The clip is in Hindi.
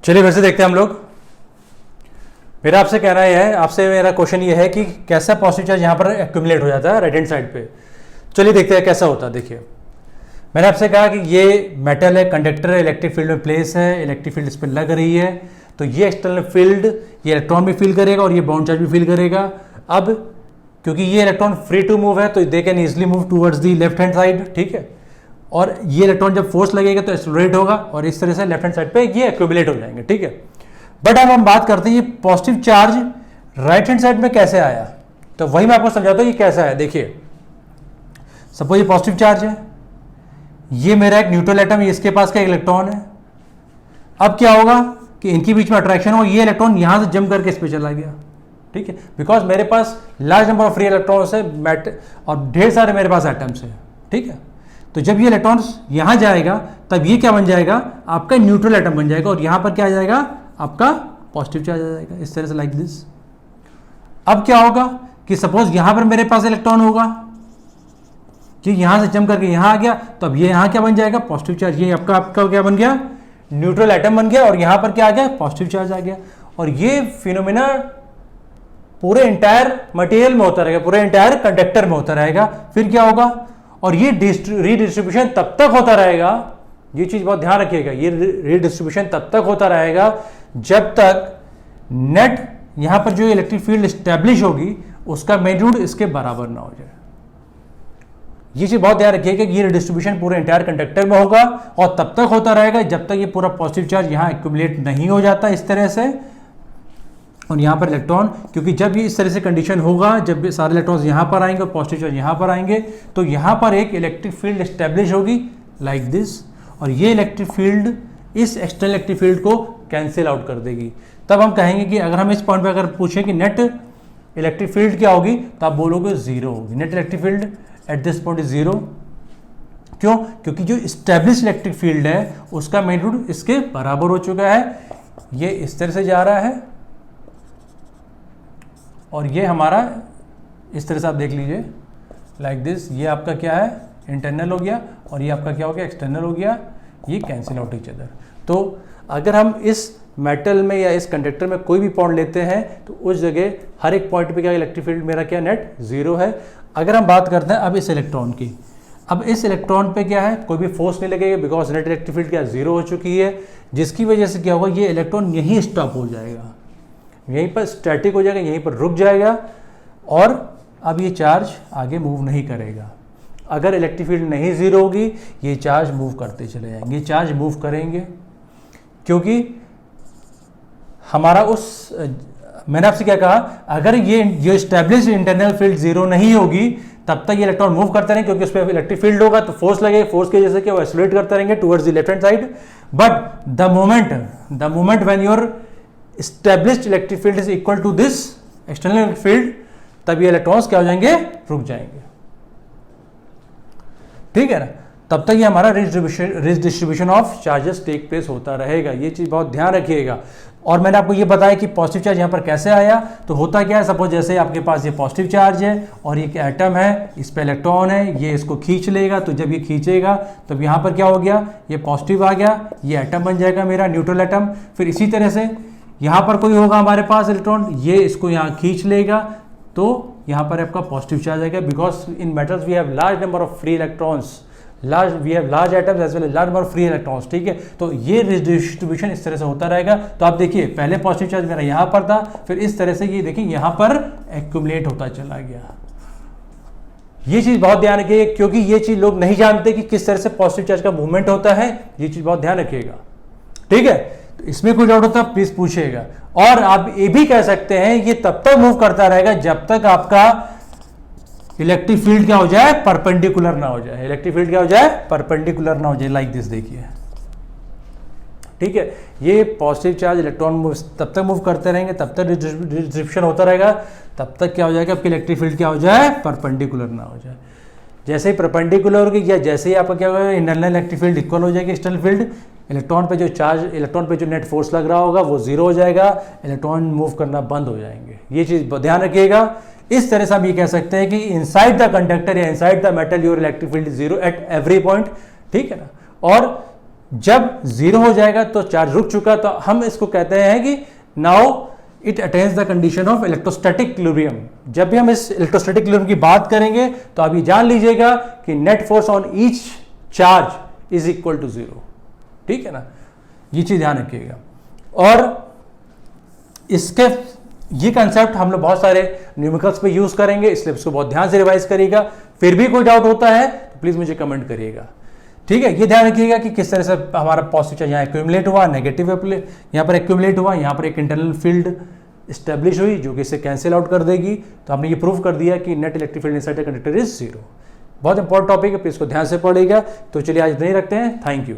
चलिए वैसे देखते हैं हम लोग। मेरा आपसे कहना यह है, आपसे मेरा क्वेश्चन ये है कि कैसा पॉजिटिव चार्ज यहाँ पर एक्यूमुलेट हो जाता है राइट हैंड साइड पे। चलिए देखते हैं कैसा होता है। देखिए मैंने आपसे कहा कि ये मेटल है, कंडक्टर है, इलेक्ट्रिक फील्ड में प्लेस है, इलेक्ट्रिक फील्ड इस पर लग रही है, तो ये एक्सटर्नल फील्ड ये इलेक्ट्रॉन भी फील करेगा और ये बाउंड चार्ज भी फील करेगा। अब क्योंकि ये इलेक्ट्रॉन फ्री टू मूव है तो they can easily move towards the left hand side, ठीक है। और ये इलेक्ट्रॉन जब फोर्स लगेगा तो एक्सेलरेट होगा और इस तरह से लेफ्ट हैंड साइड पे ये एक्यूमुलेट हो जाएंगे, ठीक है। बट अब हम बात करते हैं ये positive charge right hand side में कैसे आया, तो वही मैं आपको समझाता हूँ ये कैसा है। देखिए सपोज ये पॉजिटिव चार्ज है, ये मेरा एक न्यूट्रल एटम, ये इसके पास का एक इलेक्ट्रॉन है। अब क्या होगा कि इनके बीच में अट्रैक्शन हो, ये इलेक्ट्रॉन यहां से जंप करके इस पे चला गया, ठीक है, बिकॉज मेरे पास large number of free electrons है और ढेर सारे मेरे पास एटम्स है, ठीक है। तो जब ये इलेक्ट्रॉन्स यहां जाएगा तब ये क्या बन जाएगा, आपका न्यूट्रल एटम बन जाएगा और यहां पर क्या आ जाएगा, आपका पॉजिटिव चार्ज आ जाएगा इस तरह से, लाइक दिस। अब क्या होगा कि सपोज यहां पर मेरे पास इलेक्ट्रॉन होगा कि यहां से जंप करके यहां आ गया, तो अब ये यहां क्या बन जाएगा, पॉजिटिव चार्ज। ये आपका आपका क्या बन गया, न्यूट्रल एटम बन गया और यहां पर क्या आ गया, पॉजिटिव चार्ज आ गया। और ये फिनोमेना पूरे इंटायर मटेरियल में होता रहेगा, पूरे इंटायर कंडक्टर में होता रहेगा। फिर क्या होगा, और ये रीडिस्ट्रीब्यूशन तब तक होता रहेगा, ये चीज बहुत ध्यान रखिएगा, ये रीडिस्ट्रीब्यूशन तब तक होता रहेगा जब तक नेट यहां पर जो इलेक्ट्रिक फील्ड स्टैब्लिश होगी उसका मैग्नीट्यूड इसके बराबर ना हो जाए। ये चीज बहुत ध्यान रखिएगा कि ये डिस्ट्रीब्यूशन पूरे इंटायर कंडक्टर में होगा और तब तक होता रहेगा जब तक ये पूरा पॉजिटिव चार्ज यहां एक्यूमुलेट नहीं हो जाता इस तरह से। और यहां पर इलेक्ट्रॉन, क्योंकि जब ये इस तरह से कंडीशन होगा, जब सारे इलेक्ट्रॉन्स यहां पर आएंगे और पॉजिटिव चार्ज यहां पर आएंगे, तो यहां पर एक इलेक्ट्रिक फील्ड एस्टेब्लिश होगी लाइक दिस, और ये इलेक्ट्रिक फील्ड इस एक्सटर्नल इलेक्ट्रिक फील्ड को कैंसिल आउट कर देगी। तब हम कहेंगे कि अगर हम इस पॉइंट पे अगर पूछें कि नेट इलेक्ट्रिक फील्ड क्या होगी, तो आप बोलोगे जीरो होगी। Net electric field at this point is zero. क्यों, क्योंकि जो स्टैब्लिश इलेक्ट्रिक फील्ड है उसका मैग्नीट्यूड इसके बराबर हो चुका है। ये इस तरह से जा रहा है और ये हमारा इस तरह से आप देख लीजिए लाइक दिस। ये आपका क्या है, इंटरनल हो गया और ये आपका क्या हो गया, एक्सटर्नल हो गया। ये कैंसिल आउट ईच अदर। तो अगर हम इस मेटल में या इस कंडक्टर में कोई भी पॉइंट लेते हैं तो उस जगह हर एक पॉइंट पे क्या इलेक्ट्रिक फील्ड मेरा क्या नेट जीरो है। अगर हम बात करते हैं अब इस इलेक्ट्रॉन की, अब इस इलेक्ट्रॉन पे क्या है, कोई भी फोर्स नहीं लगेगा बिकॉज नेट इलेक्ट्रिक फील्ड क्या जीरो हो चुकी है, जिसकी वजह से क्या होगा, ये इलेक्ट्रॉन यहीं स्टॉप हो जाएगा, यहीं पर स्टैटिक हो जाएगा, यहीं पर रुक जाएगा और अब ये चार्ज आगे मूव नहीं करेगा। अगर इलेक्ट्रिक फील्ड नहीं जीरो होगी ये चार्ज मूव करते चले जाएंगे, ये चार्ज मूव करेंगे क्योंकि हमारा उस, मैंने आपसे क्या कहा, अगर ये जो स्टैब्लिश इंटरनल फील्ड जीरो नहीं होगी तब तक ये इलेक्ट्रॉन मूव करते रहेंगे, क्योंकि उस पर इलेक्ट्रिक फील्ड होगा तो फोर्स लगेगा, फोर्स की वजह से क्या वो एक्सेलरेट करते रहेंगे towards the left hand side. But the moment when your established electric field is equal to this external electric field, तब ये इलेक्ट्रॉन्स क्या हो जाएंगे, रुक जाएंगे, ठीक है ना। तब तक ये हमारा redistribution of charges take place होता रहेगा। ये चीज बहुत ध्यान रखिएगा। और मैंने आपको ये बताया कि पॉजिटिव चार्ज यहाँ पर कैसे आया, तो होता क्या है, सपोज जैसे आपके पास ये पॉजिटिव चार्ज है और एक एटम है, इस पर इलेक्ट्रॉन है, ये इसको खींच लेगा, तो जब ये खींचेगा तब यहाँ पर क्या हो गया, ये पॉजिटिव आ गया, ये एटम बन जाएगा मेरा न्यूट्रल एटम। फिर इसी तरह से यहाँ पर कोई होगा हमारे पास इलेक्ट्रॉन, ये इसको यहाँ खींच लेगा, तो यहाँ पर आपका पॉजिटिव चार्ज आएगा because in metals we have large number of free electrons, we have large atoms as well as large number of free electrons, ठीक है। तो ये डिस्ट्रीब्यूशन इस तरह से होता रहेगा। तो आप देखिए पहले पॉजिटिव चार्ज मेरा यहाँ पर था, फिर इस तरह से ये देखिए यहाँ पर एक्यूमुलेट होता चला गया। ये चीज बहुत ध्यान रखिएगा क्योंकि ये चीज लोग नहीं जानते कि किस तरह से पॉजिटिव चार्ज का मूवमेंट होता है। ये चीज बहुत ध्यान रखिएगा, ठीक है। तो इसमें कोई डाउट होता है प्लीज पूछिएगा। और आप ये भी कह सकते हैं ये तब तक मूव करता रहेगा जब तक आपका इलेक्ट्रिक फील्ड क्या हो जाए, परपेंडिकुलर ना हो जाए। इलेक्ट्रिक फील्ड क्या हो जाए, परपेंडिकुलर ना हो जाए, लाइक दिस देखिए, ठीक है। ये पॉजिटिव चार्ज इलेक्ट्रॉन तब तक मूव करते रहेंगे, तब तक डिस्ट्रीब्यूशन होता रहेगा, तब तक क्या हो जाएगा, आपकी इलेक्ट्रिक फील्ड क्या हो जाए, परपेंडिकुलर ना हो जाए। जैसे ही परपेंडिकुलर होगी या जैसे ही आपका क्या होगा, इंटरनल इलेक्ट्रिक फील्ड इक्वल हो जाएगी एक्सटर्नल फील्ड, इलेक्ट्रॉन पे जो चार्ज, इलेक्ट्रॉन पे जो नेट फोर्स लग रहा होगा वो जीरो हो जाएगा, इलेक्ट्रॉन मूव करना बंद हो जाएंगे। ये चीज ध्यान रखिएगा। इस तरह से हम ये कह सकते हैं कि इनसाइड द कंडक्टर या inside the metal your electric field is zero at every point, ठीक है ना। और जब जीरो हो जाएगा तो चार्ज रुक चुका, तो हम इसको कहते हैं कि now it attains the condition of electrostatic equilibrium. जब भी हम इस इलेक्ट्रोस्टैटिक इक्विलिब्रियम की बात करेंगे तो आप ये जान लीजिएगा कि net force on each charge is equal to zero. ठीक है ना, ये चीज ध्यान रखिएगा। और इसके ये कंसेप्ट हम लोग बहुत सारे न्यूमेरिकल्स पे यूज करेंगे, इसलिए इसको बहुत ध्यान से रिवाइज करिएगा। फिर भी कोई डाउट होता है तो प्लीज मुझे कमेंट करिएगा। ठीक है, ये ध्यान रखिएगा कि किस तरह से हमारा पॉजिटिव चार्ज यहाँ एक्यूमुलेट हुआ, नेगेटिव यहाँ पर एक्यूमुलेट हुआ, यहाँ पर एक इंटरनल फील्ड स्टेब्लिश हुई जो कि इसे कैंसिल आउट कर देगी। तो हमने ये प्रूव कर दिया कि net electric field inside the conductor is zero. बहुत इंपॉर्टेंट टॉपिक है, प्लीज इसको ध्यान से पढ़िएगा। तो चलिए आज इतना ही रखते हैं। Thank you.